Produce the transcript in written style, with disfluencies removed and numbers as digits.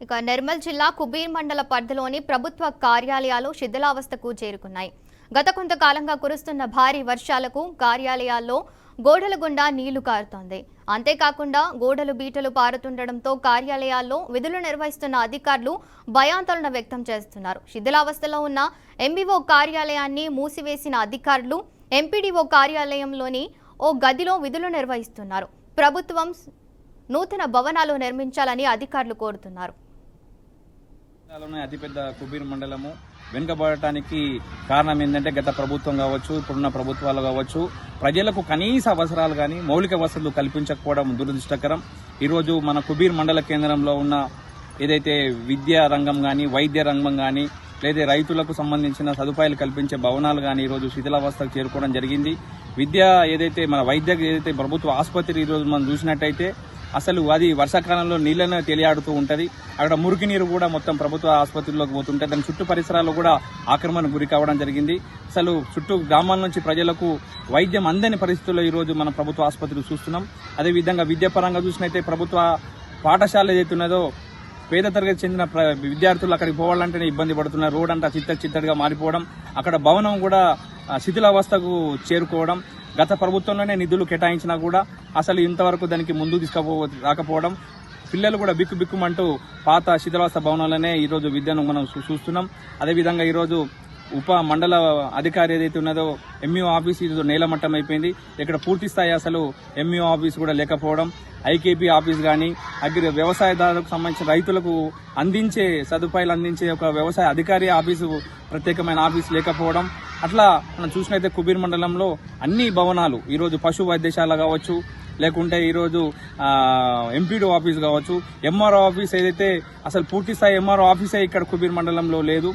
ఇక నిర్మల్ జిల్లా కుబీర్ మండల పరిధిలోని ప్రభుత్వ కార్యాలయాలు శిథిలావస్థకు చేరుకున్నాయి. గత కొంతకాలంగా కురుస్తున్న భారీ వర్షాలకు కార్యాలయాల్లో గోడల గుండా నీళ్లు కారుతోంది. అంతేకాకుండా గోడలు బీటలు పారుతుండటంతో కార్యాలయాల్లో విధులు నిర్వహిస్తున్న అధికారులు భయాందోళన వ్యక్తం చేస్తున్నారు. శిథిలావస్థలో ఉన్న ఎంబీఓ కార్యాలయాన్ని మూసివేసిన అధికారులు ఎంపీడీఓ కార్యాలయంలోని ఓ గదిలో విధులు నిర్వహిస్తున్నారు. ప్రభుత్వం నూతన భవనాలు నిర్మించాలని అధికారులు కోరుతున్నారు. అతిపెద్ద కుబీర్ మండలము వెనుకబడటానికి కారణం ఏంటంటే గత ప్రభుత్వం కావచ్చు, ఇప్పుడున్న ప్రభుత్వాలు కావచ్చు, ప్రజలకు కనీస అవసరాలు కానీ మౌలిక వసతులు కల్పించకపోవడం దురదృష్టకరం. ఈరోజు మన కుబీర్ మండల కేంద్రంలో ఉన్న ఏదైతే విద్యా రంగం కానీ, వైద్య రంగం కానీ, లేదా రైతులకు సంబంధించిన సదుపాయాలు కల్పించే భవనాలు కానీ ఈరోజు శిథిలావస్థకు చేరుకోవడం జరిగింది. విద్య ఏదైతే మన వైద్య ఏదైతే ప్రభుత్వ ఆసుపత్రి ఈరోజు మనం చూసినట్టయితే అసలు అది వర్షాకాలంలో నీళ్లను తేలియాడుతూ ఉంటది. అక్కడ మురికి నీరు కూడా మొత్తం ప్రభుత్వ ఆసుపత్రిలోకి పోతుంటే దాని చుట్టూ పరిసరాల్లో కూడా ఆక్రమణకు గురి కావడం జరిగింది. అసలు చుట్టూ గ్రామాల నుంచి ప్రజలకు వైద్యం అందని పరిస్థితుల్లో ఈరోజు మన ప్రభుత్వ ఆసుపత్రులు చూస్తున్నాం. అదేవిధంగా విద్యాపరంగా చూసినైతే ప్రభుత్వ పాఠశాల ఏదైతే ఉన్నదో పేద తరగతి చెందిన విద్యార్థులు అక్కడికి పోవాలంటేనే ఇబ్బంది పడుతున్నారు. రోడ్ అంతా చిత్తడిగా మారిపోవడం, అక్కడ భవనం కూడా శిథిలావస్థకు చేరుకోవడం, గత ప్రభుత్వంలోనే నిధులు కేటాయించినా కూడా అసలు ఇంతవరకు దానికి ముందు రాకపోవడం, పిల్లలు కూడా బిక్కుమంటూ పాత శిథిలావస్థ భవనాలనే ఈరోజు విద్యను మనం చూస్తున్నాం. అదేవిధంగా ఈరోజు ఉప మండల అధికారి ఏదైతే ఉన్నదో ఎంఈఓ ఆఫీస్ ఈరోజు నేలమట్టం అయిపోయింది. ఇక్కడ పూర్తి స్థాయి అసలు ఎంఈఓ ఆఫీస్ కూడా లేకపోవడం, ఐకేపీ ఆఫీస్ కానీ వ్యవసాయదారులకు సంబంధించిన రైతులకు అందించే సదుపాయాలు అందించే ఒక వ్యవసాయ అధికారి ఆఫీసు ప్రత్యేకమైన ఆఫీస్ లేకపోవడం, అట్లా మనం చూసినైతే కుబీర్ మండలంలో అన్ని భవనాలు ఈరోజు పశు వైద్యశాల కావచ్చు, లేకుంటే ఈరోజు ఎంపీడీ ఆఫీస్ కావచ్చు, ఎంఆర్ఓ ఆఫీస్ ఏదైతే అసలు పూర్తి స్థాయి ఎంఆర్ఓ ఆఫీసే ఇక్కడ కుబీర్ మండలంలో లేదు.